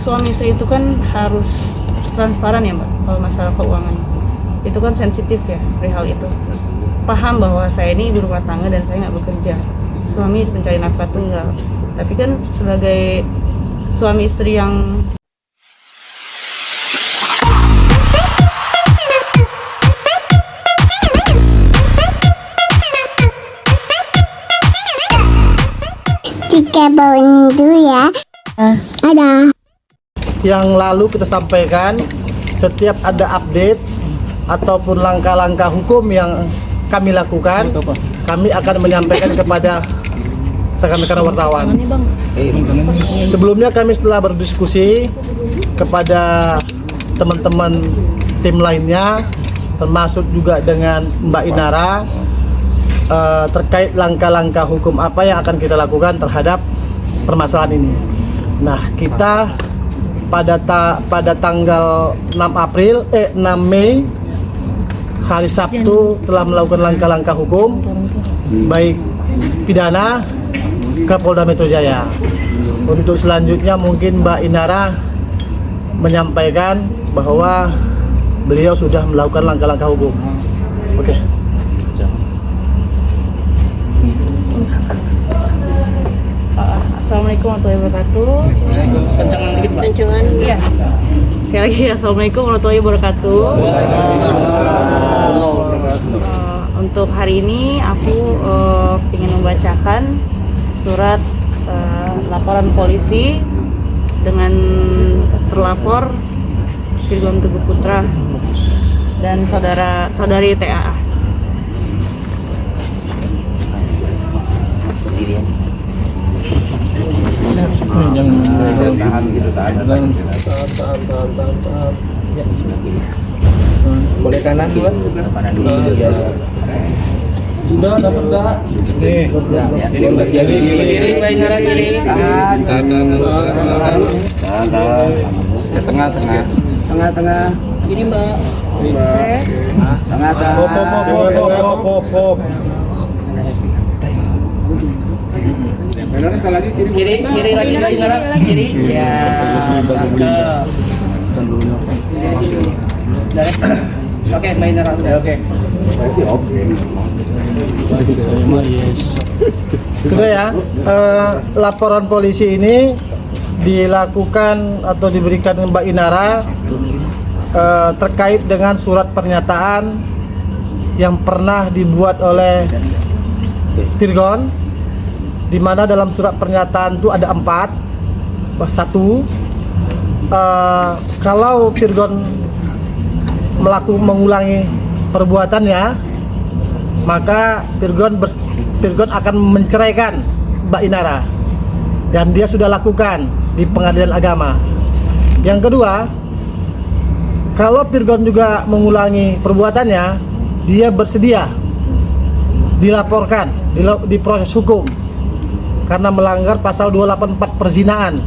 suami istri itu kan harus transparan ya Mbak, kalau masalah keuangan itu kan sensitif ya, perihal itu. Paham bahwa saya ini ibu rumah tangga dan saya nggak bekerja, suami pencari nafkah tunggal, tapi kan sebagai suami istri yang Tiga bawang dulu ya. Ada. Yang lalu kita sampaikan setiap ada update ataupun langkah-langkah hukum yang kami lakukan, kami akan menyampaikan kepada rekan-rekan wartawan. Sebelumnya kami setelah berdiskusi kepada teman-teman tim lainnya, termasuk juga dengan Mbak Inara, terkait langkah-langkah hukum apa yang akan kita lakukan terhadap permasalahan ini. Nah, kita pada tanggal 6 Mei hari Sabtu telah melakukan langkah-langkah hukum baik pidana ke Polda Metro Jaya. Untuk selanjutnya mungkin Mbak Inara menyampaikan bahwa beliau sudah melakukan langkah-langkah hukum. Oke. Assalamualaikum warahmatullahi wabarakatuh. Kencangan dikit Pak. Kencangan. Iya. Sekali lagi Assalamualaikum warahmatullahi wabarakatuh. Untuk hari ini aku ingin membacakan surat laporan polisi dengan terlapor Firgon Teguh Putra dan saudari TAA. Tahan gitu, tahan. Boleh kanan dulu. Kanan dulu. Sudah dapat dah. Nih. Kiri, baik arah kiri. Tahan. Tengah. Tengah. Ini Mbak. Tengah. Pop. Kiri lagi kiri. Ya. Oke, main arah sudah oke. Sudah ya, laporan polisi ini dilakukan atau diberikan Mbak Inara terkait dengan surat pernyataan yang pernah dibuat oleh Firgon, di mana dalam surat pernyataan itu ada 4. Satu, kalau Firgon mengulangi perbuatannya, maka Firgon akan menceraikan Mbak Inara, dan dia sudah lakukan di Pengadilan Agama. Yang kedua, kalau Firgon juga mengulangi perbuatannya, dia bersedia dilaporkan di proses hukum karena melanggar pasal 284 perzinaan.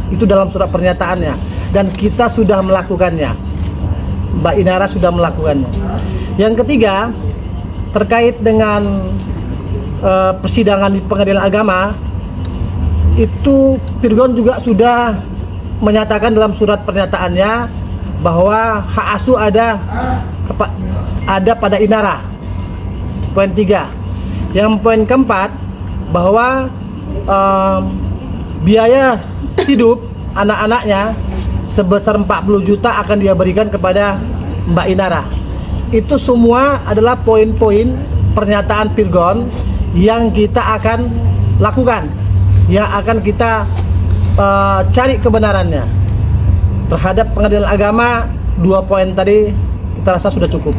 Itu dalam surat pernyataannya, dan kita sudah melakukannya. Mbak Inara sudah melakukannya. Yang ketiga, terkait dengan persidangan di Pengadilan Agama, itu Firgon juga sudah menyatakan dalam surat pernyataannya bahwa hak asuh ada pada Inara. Poin 3. Yang poin keempat, bahwa biaya hidup anak-anaknya sebesar 40 juta akan dia berikan kepada Mbak Inara. Itu semua adalah poin-poin pernyataan Firgon yang kita akan lakukan, yang akan kita cari kebenarannya. Terhadap Pengadilan Agama, 2 poin tadi kita rasa sudah cukup.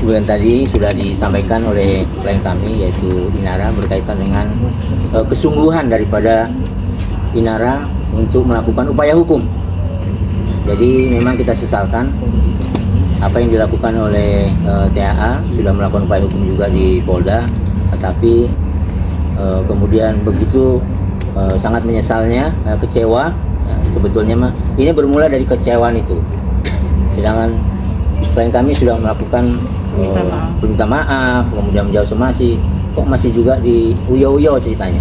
Kemudian tadi sudah disampaikan oleh klien kami, yaitu Inara, berkaitan dengan kesungguhan daripada Inara untuk melakukan upaya hukum. Jadi memang kita sesalkan apa yang dilakukan oleh TAA, sudah melakukan upaya hukum juga di Polda, tetapi kemudian begitu sangat menyesalnya, kecewa. Sebetulnya mah ini bermula dari kecewaan itu. Sedangkan klien kami sudah melakukan minta maaf, kemudian menjawab somasi, kok masih juga di uyo-uyo ceritanya,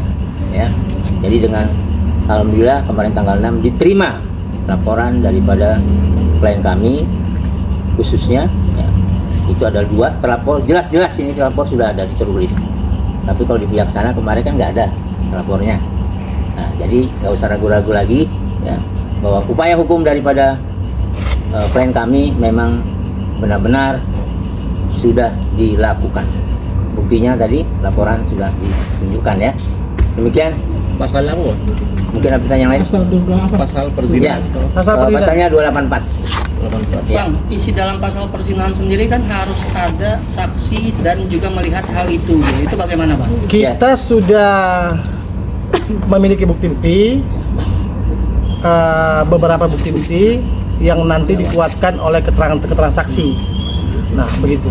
ya. Jadi dengan alhamdulillah kemarin tanggal 6 diterima laporan daripada klien kami khususnya ya, itu ada 2 terlapor, jelas-jelas ini terlapor sudah ada ditertulis. Tapi kalau di pihak sana kemarin kan nggak ada lapornya. Nah, jadi nggak usah ragu-ragu lagi ya, bahwa upaya hukum daripada klien kami memang benar-benar sudah dilakukan. Buktinya tadi laporan sudah ditunjukkan ya. Demikian. Pasal apa? Mungkin ada pertanyaan lain? Pasal perzinahan. Ya. Pasal perzinahan. Pasalnya 284. Ya. Bang, isi dalam pasal perzinahan sendiri kan harus ada saksi dan juga melihat hal itu. Itu bagaimana, Bang? Kita sudah memiliki bukti-bukti, beberapa bukti-bukti yang nanti dikuatkan oleh keterangan saksi. Nah, begitu.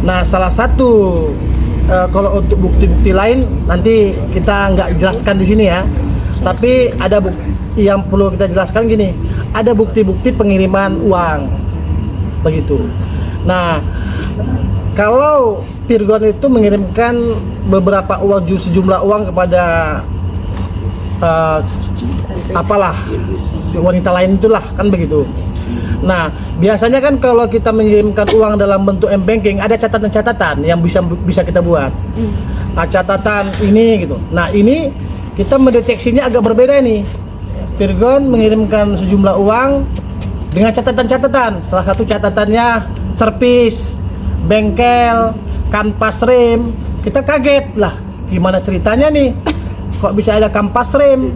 Nah, salah satu kalau untuk bukti-bukti lain nanti kita nggak jelaskan di sini ya. Tapi ada bukti yang perlu kita jelaskan gini. Ada bukti-bukti pengiriman uang, begitu. Nah, kalau Virgon itu mengirimkan beberapa uang, sejumlah uang kepada apalah si wanita lain itulah kan begitu. Nah, biasanya kan kalau kita mengirimkan uang dalam bentuk m-banking ada catatan-catatan yang bisa kita buat. Nah, catatan ini gitu. Nah, ini kita mendeteksinya agak berbeda nih. Virgon mengirimkan sejumlah uang dengan catatan-catatan. Salah satu catatannya servis, bengkel, kanvas rem. Kita kaget lah, gimana ceritanya nih? Kok bisa ada kanvas rem?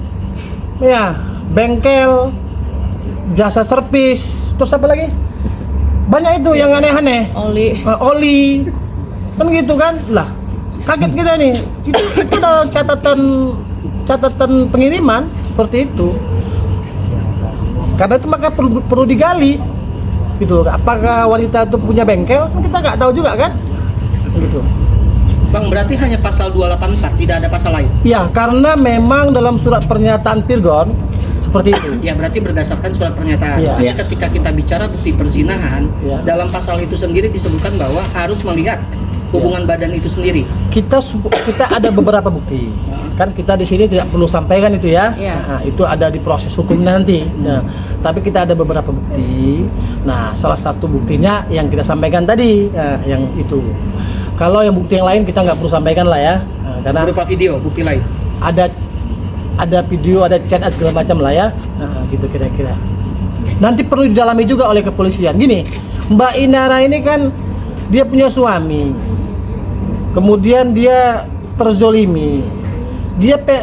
Ya, bengkel, jasa servis. Terus apa lagi? Banyak itu yang aneh-aneh. Oli. Kan gitu kan? Lah, kaget kita nih. Itu dalam catatan pengiriman seperti itu. Karena itu maka perlu digali. Gitu. Apakah wanita itu punya bengkel? Kita nggak tahu juga kan? Gitu. Bang, berarti hanya pasal 284, tidak ada pasal lain? Ya, karena memang dalam surat pernyataan Virgon seperti itu. Ya, berarti berdasarkan surat pernyataan. Ya. Jadi ketika kita bicara bukti perzinahan, Ya. dalam pasal itu sendiri disebutkan bahwa harus melihat hubungan badan itu sendiri. Kita ada beberapa bukti. Kan kita di sini tidak perlu sampaikan itu ya. Iya. Nah, itu ada di proses hukum nanti. Nah, tapi kita ada beberapa bukti. Nah, salah satu buktinya yang kita sampaikan tadi, yang itu. Kalau yang bukti yang lain kita nggak perlu sampaikan lah ya. Nah, karena Berupa video, bukti lain. ada video, ada chat segala macam lah ya. Nah, gitu kira-kira. Nanti perlu didalami juga oleh kepolisian. Gini, Mbak Inara ini kan dia punya suami. Kemudian dia terzolimi.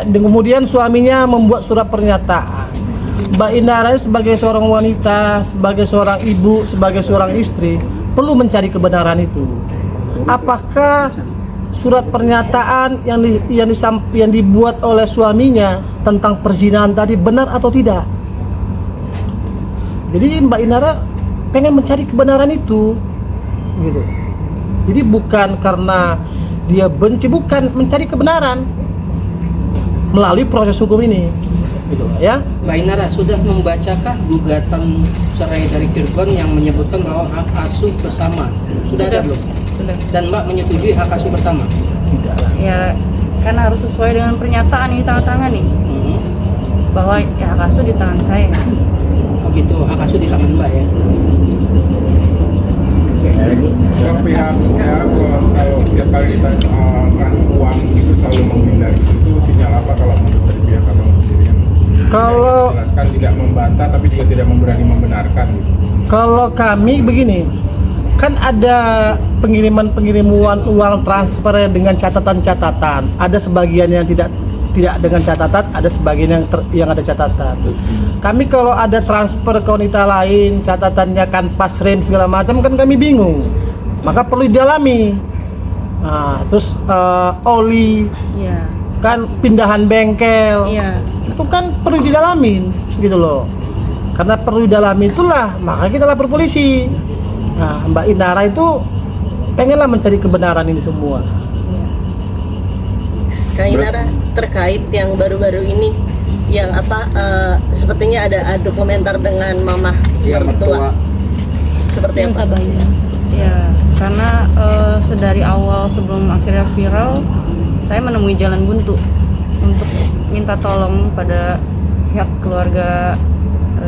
Kemudian suaminya membuat surat pernyataan. Mbak Inara sebagai seorang wanita, sebagai seorang ibu, sebagai seorang istri perlu mencari kebenaran itu. Apakah surat pernyataan yang dibuat oleh suaminya tentang perzinahan tadi benar atau tidak? Jadi Mbak Inara pengen mencari kebenaran itu, gitu. Jadi bukan karena dia benci, bukan, mencari kebenaran melalui proses hukum ini, gitu ya. Mbak Inara sudah membacakah gugatan cerai dari Virgon yang menyebutkan bahwa hak asuh bersama? Sudah ada belum? Sudah. Dan Mbak menyetujui hak asuh bersama? Ya, kan harus sesuai dengan pernyataan ini tangan nih. Bahwa ya, hak asuh di tangan saya. Oh gitu, hak asuh di tangan Mbak ya? Kan pihaknya kalau setiap kali kita transfer uang itu selalu menghindari, itu sinyal apa kalau menurut dari pihak abang sendiri? Kalau Jelaskan tidak membantah tapi juga tidak berani membenarkan gitu. Kalau kami begini, kan ada pengiriman uang transfer dengan catatan-catatan. Ada sebagian yang tidak dengan catatan, ada sebagian yang ada catatan. Kami kalau ada transfer ke wanita lain, catatannya kan pas rem segala macam, kan kami bingung. Maka perlu didalami. Nah, terus oli, Iya. kan pindahan bengkel. Iya. Itu kan perlu didalamin gitu loh. Karena perlu didalami itulah maka kita lapor polisi. Nah, Mbak Inara itu pengenlah mencari kebenaran ini semua. Kak Inara, terkait yang baru-baru ini yang sepertinya ada dokumenter dengan mamah mertua. Seperti apa? Ya, karena sedari awal sebelum akhirnya viral, saya menemui jalan buntu. untuk minta tolong pada pihak keluarga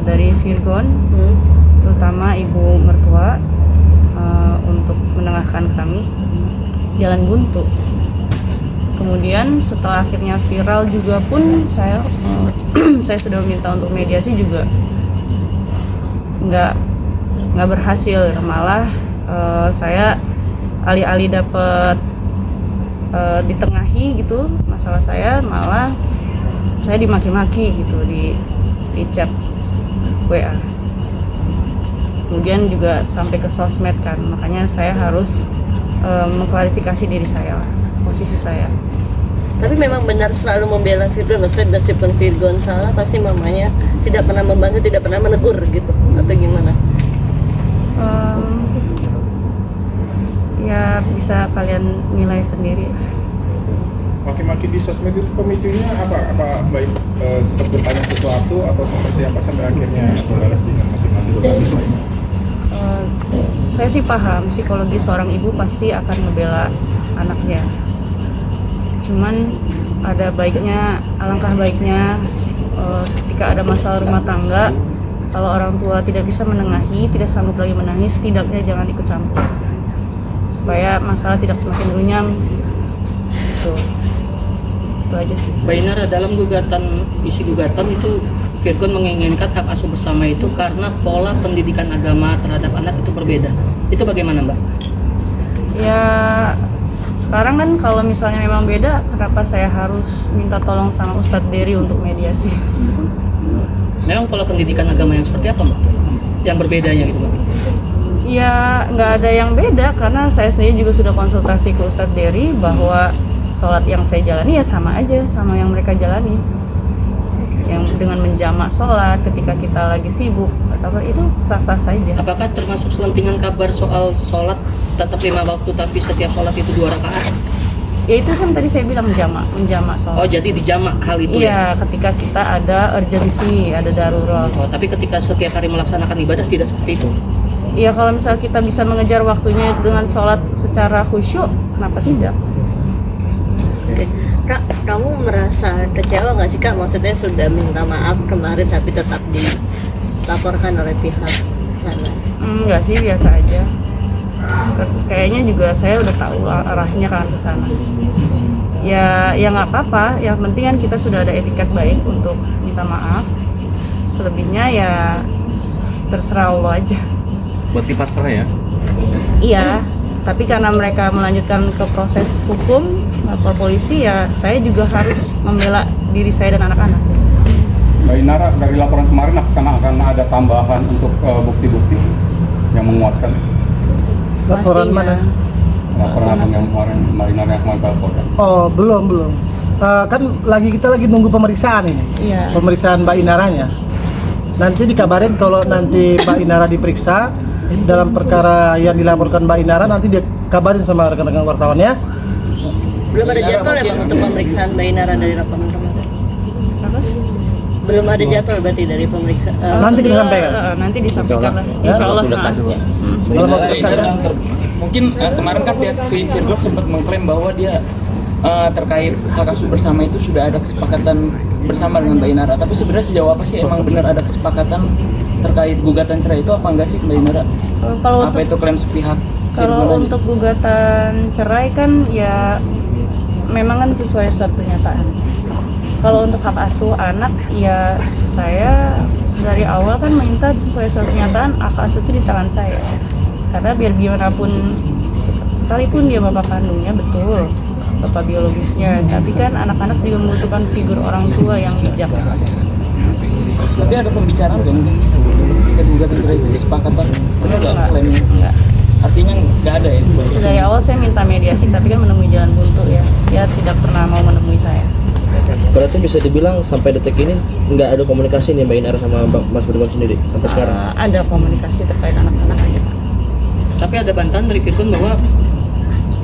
dari Virgon, terutama ibu mertua, untuk menengahkan kami jalan buntu. Kemudian setelah akhirnya viral juga pun saya sudah minta untuk mediasi juga nggak berhasil, malah saya alih-alih dapat ditengahi gitu masalah saya, malah saya dimaki-maki gitu di chat WA. Kemudian juga sampai ke sosmed kan, makanya saya harus mengklarifikasi diri saya lah, posisi saya. Tapi memang benar selalu membela Virgon, maksudnya meskipun Virgon salah pasti mamanya tidak pernah membantu, tidak pernah menegur gitu, atau gimana? Ya bisa kalian nilai sendiri. Maki-maki di sosmed itu pemicunya apa? Apa baik sempat bertanya sesuatu atau seperti apa sampai akhirnya membalas dengan masing-masing? Saya sih paham psikologi seorang ibu pasti akan membela anaknya. Cuman ada baiknya, alangkah baiknya ketika ada masalah rumah tangga, kalau orang tua tidak bisa menengahi, tidak sanggup lagi menangis, setidaknya jangan ikut campur supaya masalah tidak semakin runyam. Itu aja sih. Mbak Inara, dalam isi gugatan itu Virgon menginginkan hak asuh bersama itu karena pola pendidikan agama terhadap anak itu berbeda. Itu bagaimana, Mbak? Ya sekarang kan kalau misalnya memang beda, kenapa saya harus minta tolong sama Ustadz Dery untuk mediasi? Memang pola pendidikan agama yang seperti apa, Mbak? Yang berbedanya gitu, Mbak? Ya nggak ada yang beda, karena saya sendiri juga sudah konsultasi ke Ustadz Dery bahwa sholat yang saya jalani ya sama aja sama yang mereka jalani, yang dengan menjamak sholat ketika kita lagi sibuk atau itu sah-sah saja. Apakah termasuk selentingan kabar soal sholat tetap 5 waktu tapi setiap sholat itu 2 rakaat? Ya itu kan tadi saya bilang menjamak sholat. Oh, jadi dijamak hal itu ya? Iya, ketika kita ada urgensi, ada darurat. Oh, tapi ketika setiap hari melaksanakan ibadah tidak seperti itu? Iya, kalau misalnya kita bisa mengejar waktunya dengan sholat secara khusyuk, kenapa tidak? Oke. Kak, kamu merasa kecewa nggak sih Kak? Maksudnya sudah minta maaf kemarin tapi tetap dilaporkan oleh pihak sana? Enggak sih, biasa aja. Kayaknya juga saya udah tahu arahnya kan ke sana. Ya nggak apa-apa. Yang penting kan kita sudah ada etiket baik untuk minta maaf. Selebihnya ya terserah Allah aja. Buat di pasrah ya? Iya, tapi karena mereka melanjutkan ke proses hukum, lapor polisi, ya saya juga harus membela diri saya dan anak-anak. Mbak Inara, dari laporan kemarin akan ada tambahan untuk bukti-bukti yang menguatkan. Laporan Pastinya. mana? Laporan abang yang kemarin Mbak Inara yang kemarin laporkan. Oh, belum. Kan kita lagi nunggu pemeriksaan ini. Iya. Pemeriksaan Mbak Inaranya. Nanti dikabarin kalau nanti Mbak Inara diperiksa dalam perkara yang dilaporkan Mbak Inara, nanti dia kabarin sama rekan-rekan wartawan ya. Belum ada jadwal ya Bang untuk pemeriksaan Mbak Inara dari laporan kemarin? Apa? Belum ada jadwal berarti dari pemeriksaan? Nanti kita sampaikan. Nanti disampaikan lah. Ya, Insya Allah. Kalau mau periksa, Mungkin kemarin kan pihak Virgon sempat mengklaim bahwa dia terkait hak asuh bersama itu sudah ada kesepakatan bersama dengan Mbak Inara. Tapi sebenarnya sejauh apa sih emang benar ada kesepakatan terkait gugatan cerai itu apa enggak sih Mbak Inara? Kalau Apa itu klaim sepihak? Kalau untuk gugatan cerai kan ya memang kan sesuai surat pernyataan. Kalau untuk hak asuh anak ya saya dari awal kan minta sesuai surat pernyataan hak asuh itu di tangan saya. Karena biar gimana pun sekalipun dia bapak kandungnya betul, bapak biologisnya, tapi kan anak-anak juga membutuhkan figur orang tua yang bijak. Tapi ada pembicaraan nggak mungkin terkait gugatan cerai itu kesepakatan? Benar nggak klaimnya? Enggak. Artinya nggak ada ya? Dari awal saya minta mediasi, tapi kan menemui jalan buntu ya. Dia tidak pernah mau menemui saya. Berarti bisa dibilang sampai detik ini nggak ada komunikasi nih Mbak Inara sama Mas Virgon sendiri sampai sekarang? Ada komunikasi terkait anak-anak aja. Tapi ada bantahan dari Virgon bahwa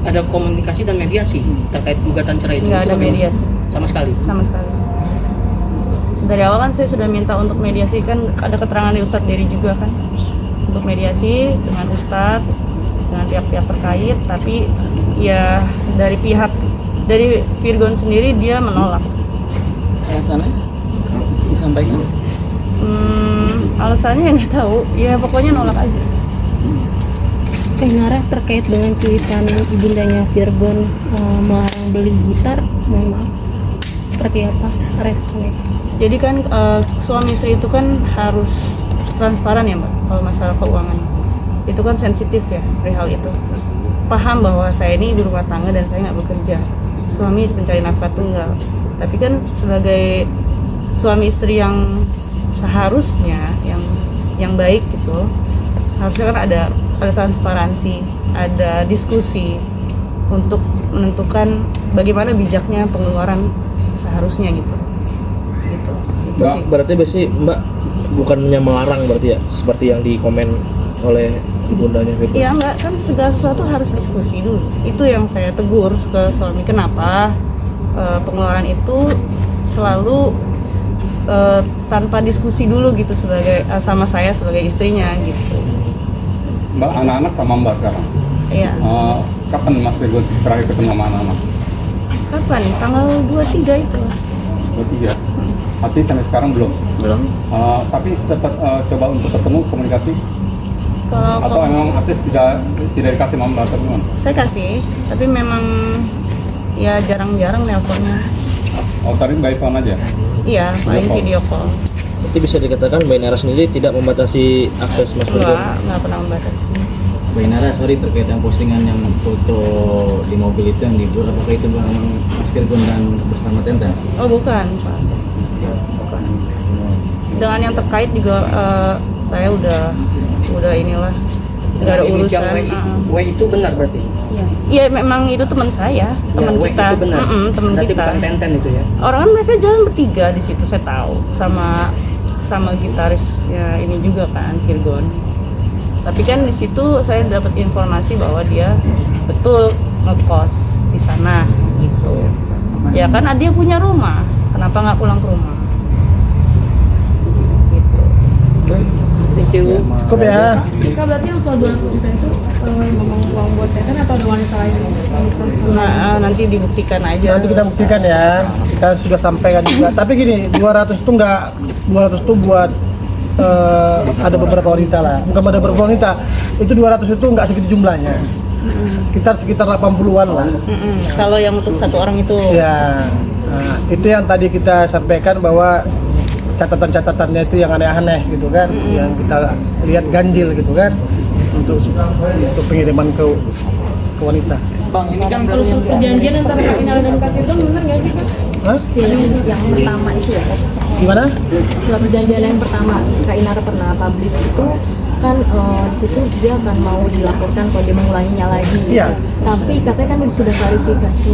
ada komunikasi dan mediasi terkait gugatan cerai itu. Nggak ada Itu bagaimana? mediasi Sama sekali? sama sekali. Dari awal kan saya sudah minta untuk mediasi, kan ada keterangan dari Ustadz Dery juga kan untuk mediasi dengan Ustadz, dengan pihak-pihak terkait, tapi ya dari Virgon sendiri dia menolak. alasannya disampaikan? Alasannya nggak tahu, ya pokoknya nolak aja. Nara terkait dengan cuitan ibundanya Virgon melarang beli gitar, mohon maaf, seperti apa responnya? Jadi kan suami istri itu kan harus transparan ya Mbak, kalau masalah keuangan itu kan sensitif ya, perihal itu. Paham bahwa saya ini ibu rumah tangga dan saya nggak bekerja, suami pencari nafkah tunggal. Tapi kan sebagai suami istri yang seharusnya yang baik gitu, harusnya kan ada transparansi, ada diskusi untuk menentukan bagaimana bijaknya pengeluaran seharusnya gitu. Itu Mbak, sih. berarti Mbak bukannya melarang berarti ya, seperti yang dikomen oleh ibundanya Virgon? Iya enggak, kan segala sesuatu harus diskusi dulu. Itu yang saya tegur ke suami, kenapa pengeluaran itu selalu tanpa diskusi dulu gitu sebagai sama saya sebagai istrinya gitu. Mbak, anak-anak sama Mbak sekarang? Iya. Kapan Mas Virgon terakhir ketemu sama anak-anak? Kapan? Tanggal 23 itu. 23. Artinya sampai sekarang belum? Belum. Tapi tetap coba untuk ketemu komunikasi? Atau memang akses tidak dikasih sama Mbak atau gimana? Saya kasih, tapi memang ya jarang-jarang nelponnya. Oh, tadi by phone aja? Iya, paling video call. Berarti bisa dikatakan Mbak Inara sendiri tidak membatasi akses Mas Virgon? Enggak pernah membatasi. Mbak Inara, sorry terkait yang postingan yang foto di mobil itu yang dibuat, apakah itu memang Mas Virgon dan bersama Tenta? Oh bukan Pak, bukan. Dengan yang terkait juga saya udah inilah, nggak ada urusan. W itu benar berarti? Iya memang itu teman saya, teman W kita. itu benar. Teman Berarti kita. bukan Tenten itu ya? Orang kan mereka jalan bertiga di situ, saya tahu, sama gitarisnya ini juga kan Virgon. Tapi kan di situ saya dapat informasi bahwa dia betul ngekos di sana gitu. Ya kan dia punya rumah, kenapa nggak pulang ke rumah? Gitu. Thank you. Cukup ya. Kak, berarti yang soal 200 juta itu memang uang buat Teten atau ada wanita lain? Nah, nanti dibuktikan aja. Nanti kita buktikan ya. Kita sudah sampaikan juga. Tapi gini, 200 itu enggak, 200 itu buat ada beberapa wanita lah. Bukan ada beberapa wanita. Itu 200 itu enggak segitu jumlahnya. Sekitar 80-an lah. Kalau yang untuk satu orang itu. Ya. Nah, itu yang tadi kita sampaikan bahwa catatan-catatannya itu yang aneh-aneh gitu kan, yang kita lihat ganjil gitu kan, untuk pengiriman ke wanita. Bang, ini kan baru yang Perjanjian antara Kak Inara dan Kak Virgon benar nggak sih Kak? Hah? Yang pertama itu ya? Gimana? Setelah perjanjian yang pertama Kak Inara pernah publish itu kan di situ dia akan mau dilaporkan kalau dia mengulanginya lagi. Iya. Tapi katanya kan sudah klarifikasi,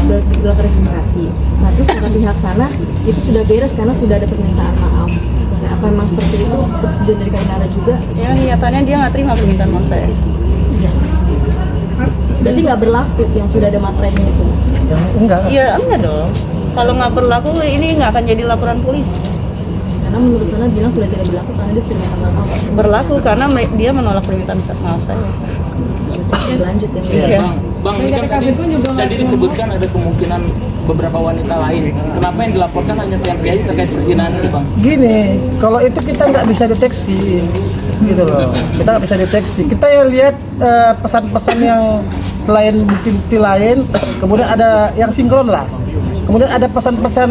sudah klarifikasi. Nah terus kata pihak sana itu sudah beres karena sudah ada permintaan maaf. Nah, apa memang seperti itu? Terus dari Kak Inara juga? Ya niatannya dia nggak terima permintaan maaf saya. Berarti nggak berlaku yang sudah ada materainya itu? Enggak. Iya enggak dong. Kalau nggak berlaku ini nggak akan jadi laporan polisi. Karena menurut sana bilang sudah tidak berlaku karena dia sudah maaf. Berlaku karena dia menolak permintaan maaf saya. Lanjut ya. Iya. Bang, ini kan tadi disebutkan ada kemungkinan beberapa wanita lain. Kenapa yang dilaporkan hanya Tian Pri aja terkait perzinahan ini, Bang? Gini, kalau itu kita nggak bisa deteksi, gitu loh. Kita nggak bisa deteksi. Kita yang lihat pesan-pesan yang selain bukti-bukti lain, kemudian ada yang sinkron lah. Kemudian ada pesan-pesan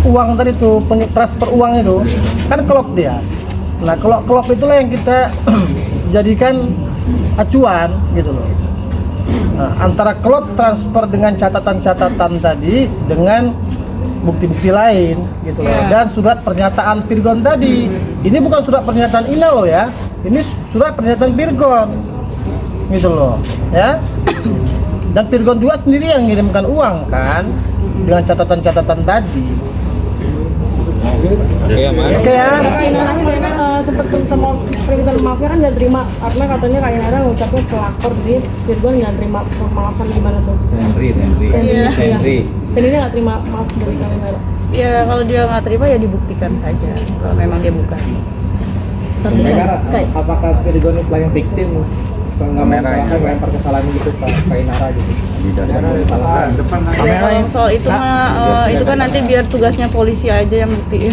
uang tadi tuh, transfer uang itu, kan klop dia. Nah, kalau klop itulah yang kita jadikan acuan, gitu loh. Nah, antara klop transfer dengan catatan-catatan tadi dengan bukti-bukti lain gitu loh. Dan surat pernyataan Virgon tadi. Ini bukan surat pernyataan Ina loh ya. Ini surat pernyataan Virgon. Gitu loh, ya. Dan Virgon juga sendiri yang mengirimkan uang kan dengan catatan-catatan tadi. Oke ya, Mas. Oke ya. Sempat sama permintaan maafnya kan nggak terima, karena katanya Kak Inara ngucapnya pelakor, jadi Virgon nggak terima maafan gimana tuh? Henry. Dan ini nggak terima maaf dari Kak Inara. Ya kalau dia nggak terima ya dibuktikan saja kalau memang dia bukan. Tapi kayak Apakah Virgon itu yang victim nggak melempar kesalahan gitu Pak Inara gitu. Kalau soal itu mah itu kan nanti biar tugasnya polisi aja yang buktiin.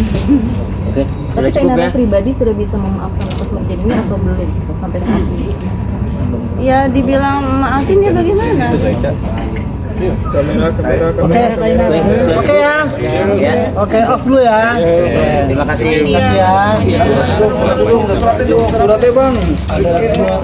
Oke, Tapi sudah cukup Inara ya. pribadi sudah bisa memaafkan atas kejadian ini atau belum sampai saat ini? Ya dibilang maafin ya bagaimana? Oke ya. Oke, off dulu ya. Terima kasih. Terima kasih ya. Siap. Suratnya bang.